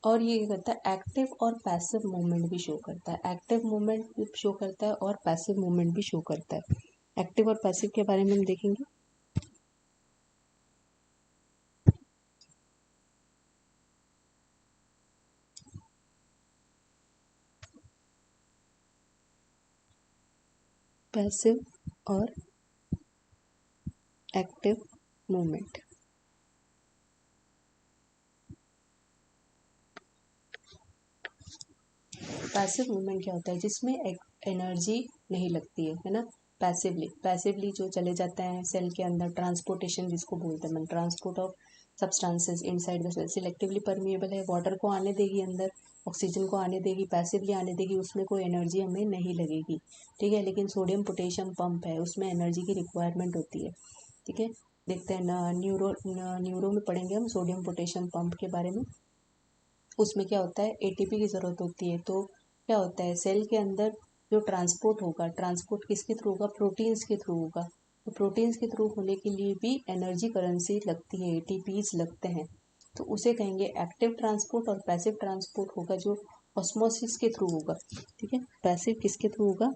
और ये क्या करता है? एक्टिव और पैसिव मूवमेंट भी शो करता है। एक्टिव मूवमेंट भी शो करता है और पैसिव मूवमेंट भी शो करता है। एक्टिव और पैसिव के बारे में हम देखेंगे। पैसिव और एक्टिव मूवमेंट। पैसिव मूवमेंट क्या होता है? जिसमें एनर्जी नहीं लगती है ना। पैसिवली जो चले जाते हैं सेल के अंदर, ट्रांसपोर्टेशन जिसको बोलते हैं, transport of substances inside the cell. Selectively permeable है, वाटर को आने देगी अंदर, ऑक्सीजन को आने देगी, पैसिवली आने देगी, उसमें कोई एनर्जी हमें नहीं लगेगी, ठीक है। लेकिन सोडियम पोटेशियम पंप है, उसमें एनर्जी की रिक्वायरमेंट होती है, ठीक है। देखते हैं ना, न्यूरो में पढ़ेंगे हम सोडियम पोटेशियम पंप के बारे में। उसमें क्या होता है? एटीपी की ज़रूरत होती है। तो क्या होता है? सेल के अंदर जो ट्रांसपोर्ट होगा, ट्रांसपोर्ट किसके थ्रू होगा? प्रोटीन्स के थ्रू होगा। तो प्रोटीन्स के थ्रू होने के लिए भी एनर्जी करेंसी लगती है, एटीपीज लगते हैं। तो उसे कहेंगे एक्टिव ट्रांसपोर्ट, और पैसिव ट्रांसपोर्ट होगा जो ऑस्मोसिस के थ्रू होगा, ठीक है। पैसिव किसके थ्रू होगा?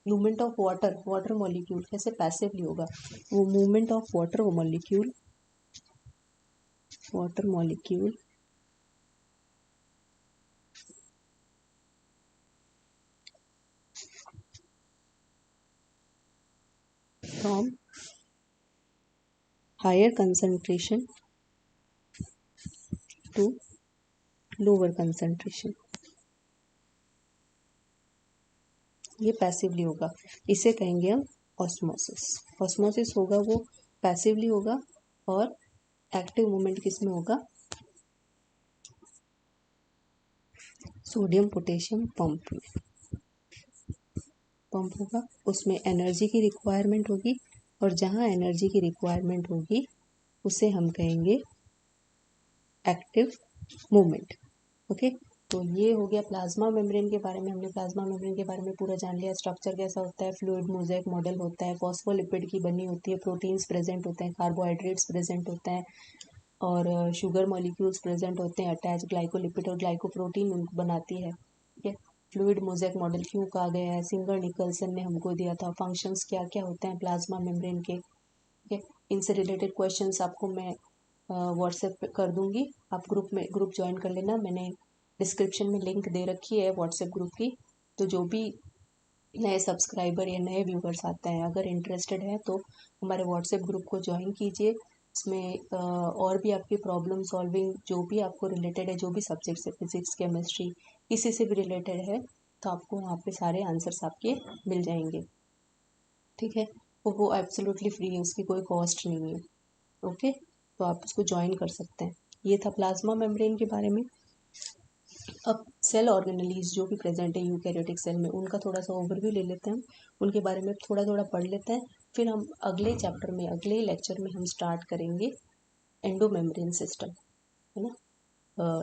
मूवमेंट ऑफ वाटर मॉलिक्यूल कैसे पैसिवली होगा? वो movement of water molecule from higher concentration to lower concentration, ये पैसिवली होगा। इसे कहेंगे हम ऑस्मोसिस। ऑस्मोसिस होगा वो पैसिवली होगा, और एक्टिव मूवमेंट किस में होगा? सोडियम पोटेशियम पंप होगा, उसमें एनर्जी की रिक्वायरमेंट होगी, और जहाँ एनर्जी की रिक्वायरमेंट होगी उसे हम कहेंगे एक्टिव मूवमेंट। ओके, तो ये हो गया प्लाज्मा मेम्ब्रेन के बारे में। हमने प्लाज्मा मेम्ब्रेन के बारे में पूरा जान लिया। स्ट्रक्चर कैसा होता है? फ्लूइड मोज़ेक मॉडल होता है, फॉस्फोलिपिड की बनी होती है, प्रोटीन्स प्रेजेंट होते हैं, कार्बोहाइड्रेट्स प्रेजेंट होते हैं, और शुगर मॉलिक्यूल्स प्रेजेंट होते हैं। अटैच ग्लाइकोलिपिड और ग्लाइकोप्रोटीन उनको बनाती है, ठीक है। फ्लूइड मोज़ेक मॉडल क्यों कहा गया है? सिंगर निकलसन ने हमको दिया था। फंक्शंस क्या क्या होते हैं प्लाज्मा मेम्ब्रेन के, ठीक है। इनसे रिलेटेड क्वेश्चंस आपको मैं व्हाट्सएप पे कर दूंगी, आप ग्रुप ज्वाइन कर लेना। मैंने डिस्क्रिप्शन में लिंक दे रखी है व्हाट्सएप ग्रुप की। तो जो भी नए सब्सक्राइबर या नए व्यूवर्स आते हैं, अगर इंटरेस्टेड है तो हमारे व्हाट्सएप ग्रुप को ज्वाइन कीजिए। इसमें और भी आपकी प्रॉब्लम सॉल्विंग जो भी आपको रिलेटेड है, जो भी सब्जेक्ट से, फिजिक्स केमिस्ट्री किसी से भी रिलेटेड है, तो आपको वहाँ पे सारे आंसर्स आपके मिल जाएंगे, ठीक है। वो एब्सोल्युटली फ्री है, उसकी कोई कॉस्ट नहीं है। ओके, तो आप उसको ज्वाइन कर सकते हैं। ये था प्लाज्मा मेम्ब्रेन के बारे में। अब सेल ऑर्गेनेलीज जो भी प्रेजेंट है यूकैरियोटिक सेल में, उनका थोड़ा सा ओवरव्यू ले लेते हैं हम, उनके बारे में थोड़ा थोड़ा पढ़ लेते हैं। फिर हम अगले चैप्टर में, अगले लेक्चर में हम स्टार्ट करेंगे एंडोमेम्ब्रेन सिस्टम, है ना।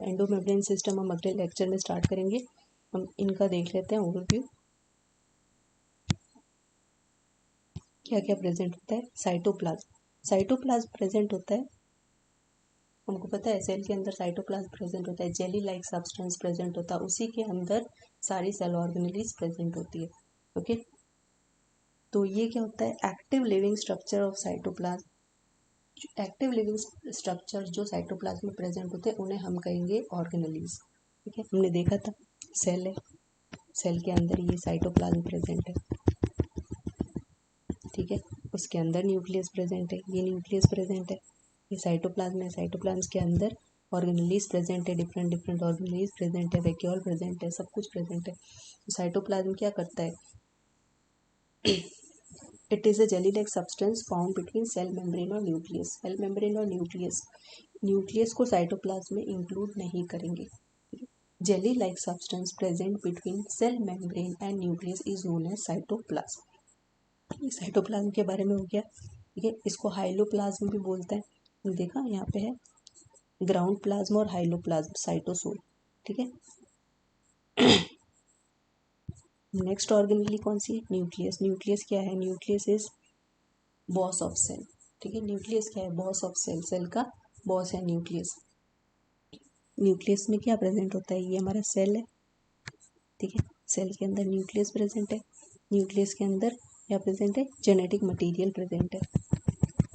एंडोमेम्ब्रेन सिस्टम हम अगले लेक्चर में स्टार्ट करेंगे। हम इनका देख लेते हैं ओवरव्यू, क्या क्या प्रेजेंट होता है। साइटोप्लाज्म प्रेजेंट होता है, हमको पता है सेल के अंदर साइटोप्लाज्म प्रेजेंट होता है, जेली लाइक सब्सटेंस प्रेजेंट होता है, उसी के अंदर सारी सेल ऑर्गेनेलीज प्रेजेंट होती है। ओके, तो ये क्या होता है? Active living structure of cytoplasm. Active living structure जो साइटोप्लाज्म में प्रेजेंट होते हैं उन्हें हम कहेंगे ऑर्गेनेलीज, ठीक है। हमने देखा था सेल है, सेल के अंदर ये साइटोप्लाज्म प्रेजेंट है, ठीक है। उसके अंदर न्यूक्लियस प्रेजेंट है, ये न्यूक्लियस प्रेजेंट है, ये साइटोप्लाज्म है, साइटोप्लाज्म के अंदर ऑर्गेनेलीज प्रेजेंट है, डिफरेंट डिफरेंट ऑर्गेनेलीज प्रेजेंट है, वैक्यूल प्रेजेंट है, सब कुछ प्रेजेंट है। तो साइटोप्लाज्म क्या करता है? It is a jelly like substance found between cell membrane और न्यूक्लियस। सेल मेम्ब्रेन और न्यूक्लियस को साइटोप्लाज्म में इंक्लूड नहीं करेंगे। Jelly like substance present between cell membrane and nucleus is known as cytoplasm. Cytoplasm के बारे में हो गया, ठीक है। इसको हाइलोप्लाज्म भी बोलते हैं। देखा यहाँ पे है ग्राउंड प्लाज्मा और हाइलोप्लाज्म, साइटोसोल, ठीक है। नेक्स्ट ऑर्गेनेली कौन सी है? न्यूक्लियस। न्यूक्लियस क्या है? Nucleus is boss of cell, ठीक है। न्यूक्लियस क्या है? बॉस ऑफ सेल, सेल का बॉस है न्यूक्लियस। न्यूक्लियस में क्या प्रेजेंट होता है? ये हमारा सेल है, ठीक है। सेल के अंदर न्यूक्लियस प्रेजेंट है, न्यूक्लियस के अंदर क्या प्रेजेंट है? जेनेटिक मटेरियल प्रेजेंट है,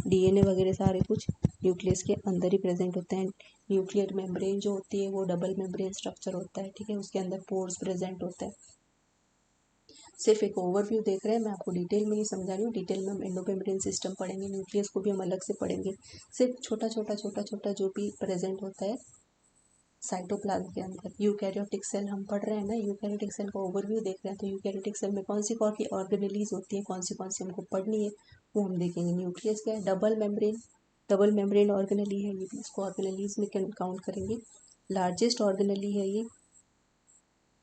डीएनए वगैरह सारे कुछ न्यूक्लियस के अंदर ही प्रेजेंट होते हैं। न्यूक्लियर मेम्ब्रेन जो होती है वो डबल मेम्ब्रेन स्ट्रक्चर होता है, ठीक है। उसके अंदर पोर्स प्रेजेंट होते हैं। सिर्फ एक ओवरव्यू देख रहे हैं, मैं आपको डिटेल में नहीं समझा रही हूँ। डिटेल में हम एंडोमेम्ब्रेन सिस्टम पढ़ेंगे, न्यूक्लियस को भी हम अलग से पढ़ेंगे। सिर्फ छोटा छोटा छोटा छोटा जो भी प्रेजेंट होता है साइटोप्लाज्म के अंदर। यूकैरियोटिक सेल हम पढ़ रहे हैं ना, यूकैरियोटिक सेल का ओवरव्यू देख रहे हैं। तो यूकैरियोटिक सेल में कौन सी ऑर्गेनेलीज होती है, कौन सी हमको पढ़नी है, वो हम देखेंगे। न्यूक्लियस क्या है? डबल मेम्ब्रेन ऑर्गेनेली है, ये भी इसको ऑर्गेनेलीज में काउंट करेंगे। लार्जेस्ट ऑर्गेनेली है ये,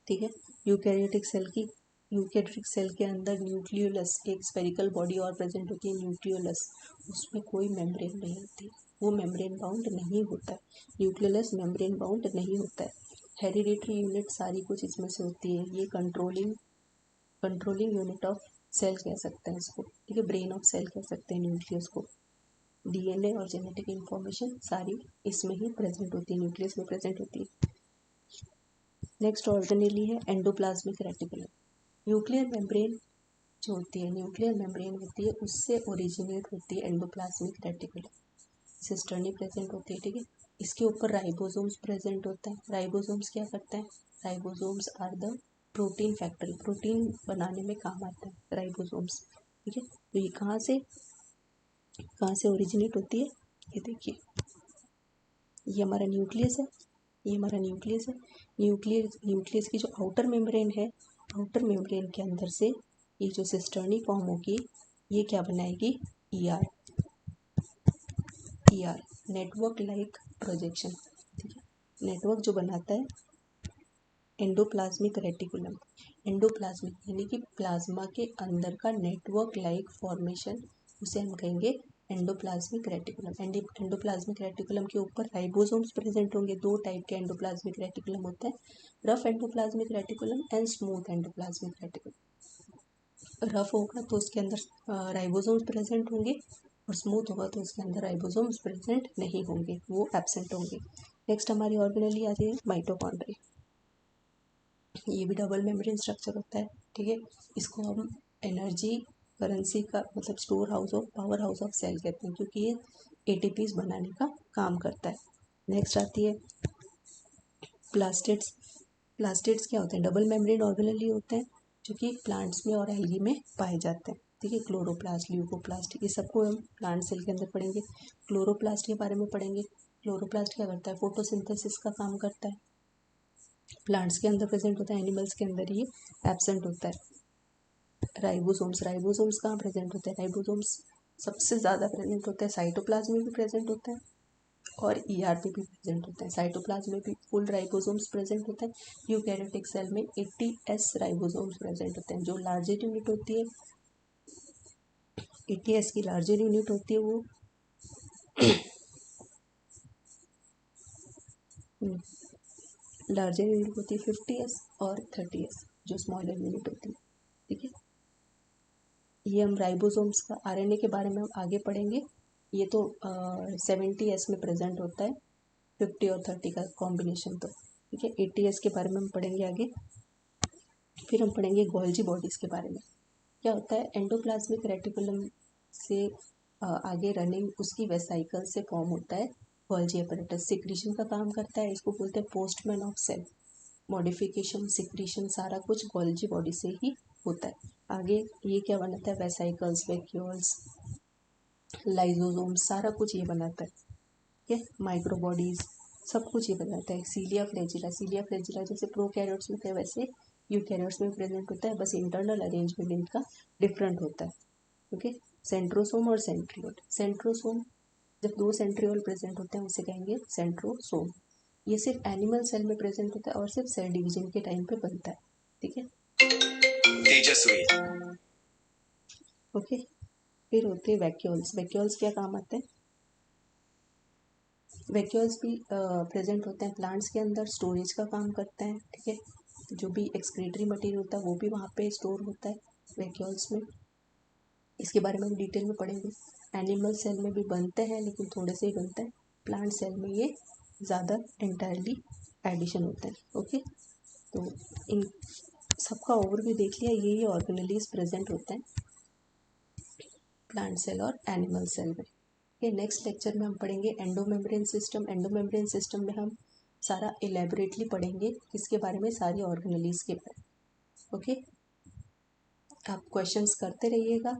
ठीक है। यूकैरियोटिक सेल के अंदर न्यूक्लियोलस, एक स्फेरिकल बॉडी और प्रेजेंट होती है न्यूक्लियोलस, उसमें कोई मेम्ब्रेन नहीं होती, वो मेम्ब्रेन बाउंड नहीं होता है। न्यूक्लियोलस मेम्ब्रेन बाउंड नहीं होता है। हेरिडिटरी यूनिट सारी कुछ इसमें से होती है। ये कंट्रोलिंग यूनिट ऑफ सेल कह सकते हैं इसको, ठीक है। ब्रेन ऑफ सेल कह सकते हैं न्यूक्लियस को। डीएनए और जेनेटिक इंफॉर्मेशन सारी इसमें ही प्रेजेंट होती है, न्यूक्लियस में प्रेजेंट होती है। नेक्स्ट ऑर्गेनेली है एंडोप्लाज्मिक रेटिकुलम। न्यूक्लियर मेम्ब्रेन जो होती है, न्यूक्लियर मेम्ब्रेन होती है, उससे ओरिजिनेट होती है एंडोप्लाज्मिक रेटिकुलम। सिस्टर्नी प्रेजेंट होती है, ठीक है। इसके ऊपर राइबोसोम्स प्रेजेंट होता है। राइबोसोम्स क्या करते हैं? Ribosomes are the protein factory, protein बनाने में काम आता है राइबोसोम्स, ठीक है। तो ये कहाँ से ओरिजिनेट होती है? ये देखिए, ये हमारा न्यूक्लियस है, ये हमारा न्यूक्लियस है। न्यूक्लियस की जो आउटर मेम्ब्रेन है, आउटर मेम्ब्रेन के अंदर से ये जो सिस्टर्नी फॉर्म होगी, ये क्या बनाएगी? ईआर, नेटवर्क लाइक प्रोजेक्शन, ठीक है। नेटवर्क जो बनाता है एंडोप्लाज्मिक रेटिकुलम, एंडोप्लाज्मिक यानी कि प्लाज्मा के अंदर का नेटवर्क लाइक फॉर्मेशन, उसे हम कहेंगे एंडोप्लाज्मिक रेटिकुलम। एंडोप्लाज्मिक रेटिकुलम के ऊपर राइबोसोम्स प्रेजेंट होंगे। दो टाइप के एंडोप्लाज्मिक रेटिकुलम होते हैं, rough endoplasmic reticulum and smooth endoplasmic reticulum. Rough होगा तो उसके अंदर राइबोसोम्स प्रेजेंट होंगे, और स्मूथ होगा तो उसके अंदर राइबोसोम्स प्रेजेंट नहीं होंगे, वो एब्सेंट होंगे। नेक्स्ट हमारी ऑर्गेनेली आती है माइटोकॉन्ड्रिया। ये भी डबल मेम्ब्रेन स्ट्रक्चर होता है, ठीक है। इसको हम एनर्जी करेंसी का मतलब store house of power house of cell कहते हैं, क्योंकि ये एटीपीज बनाने का काम करता है। नेक्स्ट आती है प्लास्टिड्स। प्लास्टिड्स क्या होते हैं? डबल मेम्ब्रेन ऑर्गेनेली होते हैं, जो कि प्लांट्स में और एल्गी में पाए जाते हैं, ठीक है। क्लोरोप्लास्ट, ल्यूकोप्लास्ट, ये सबको हम प्लांट सेल के अंदर पढ़ेंगे। क्लोरोप्लास्ट के बारे में पढ़ेंगे। क्लोरोप्लास्ट क्या करता है? फोटोसिंथेसिस का काम करता है। प्लांट्स के अंदर प्रेजेंट होता है, एनिमल्स के अंदर ये एब्सेंट होता है। राइबोसोम्स कहाँ प्रेजेंट होते हैं? राइबोसोम्स सबसे ज़्यादा प्रेजेंट होता है साइटोप्लाज्म में भी प्रेजेंट होता है, और ईआर पे भी प्रेजेंट होता है। साइटोप्लाज्म में भी फुल राइबोसोम्स प्रेजेंट होते हैं। यूकैरियोटिक सेल में 80S राइबोसोम्स प्रेजेंट होते हैं। जो लार्जर यूनिट होती है, 80S की लार्जर यूनिट होती है, वो लार्जर यूनिट होती है 50S, और 30S जो स्मॉलर यूनिट होती है, ठीक है। ये हम राइबोसोम्स का आरएनए के बारे में हम आगे पढ़ेंगे। ये तो 70S में प्रेजेंट होता है, 50 और 30 का कॉम्बिनेशन, तो ठीक है। 80S के बारे में हम पढ़ेंगे आगे। फिर हम पढ़ेंगे गोल्जी बॉडीज़ के बारे में। क्या होता है? एंडोप्लाज्मिक रेटिकुलम से आगे रनिंग उसकी वेसाइकल से फॉर्म होता है गोल्जी apparatus। सिक्रीशन का काम करता है, इसको बोलते हैं postman of cell. Modification, secretion सारा कुछ गोल्जी बॉडी से ही होता है। आगे ये क्या बनाता है? वेसाइकल्स, वैक्यूल्स, लाइजोसोम, सारा कुछ ये बनाता है, ठीक है। माइक्रोबॉडीज, सब कुछ ये बनाता है। सीलिया फ्लैजिला जैसे प्रोकैरियोट्स में थे, वैसे यूकैरियोट्स में प्रेजेंट होता है, बस इंटरनल अरेंजमेंट इनका डिफरेंट होता है, ओके। सेंट्रोसोम और सेंट्रियोल। सेंट्रोसोम, जब दो सेंट्रियोल प्रेजेंट होते हैं उसे कहेंगे सेंट्रोसोम। ये सिर्फ एनिमल सेल में प्रेजेंट होता है और सिर्फ सेल डिवीजन के टाइम पे बनता है, ठीक है। तेजस्वी, ओके। फिर होते हैं वैक्यूल्स। वैक्यूल्स क्या काम आते हैं? वैक्यूल्स भी प्रेजेंट होते हैं प्लांट्स के अंदर, स्टोरेज का काम करते हैं, ठीक है। जो भी एक्सक्रीटरी मटेरियल होता है वो भी वहाँ पे स्टोर होता है वैक्यूल्स में। इसके बारे में हम डिटेल में पढ़ेंगे। एनिमल सेल में भी बनते हैं, लेकिन थोड़े से ही बनते हैं। प्लांट सेल में ये ज़्यादा इंटायरली एडिशन होता है, ओके। तो इन सबका ओवरव्यू देख लिया। ये ऑर्गेनेलीज प्रेजेंट होते हैं प्लांट सेल और एनिमल सेल में। ये नेक्स्ट लेक्चर में हम पढ़ेंगे एंडोमेम्ब्रेन सिस्टम। एंडोमेम्ब्रेन सिस्टम में हम सारा इलेबोरेटली पढ़ेंगे, किसके बारे में? सारी ऑर्गेनेलीज के बारे में, ओके। आप क्वेश्चंस करते रहिएगा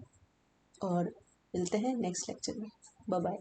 और मिलते हैं नेक्स्ट लेक्चर में। Bye bye.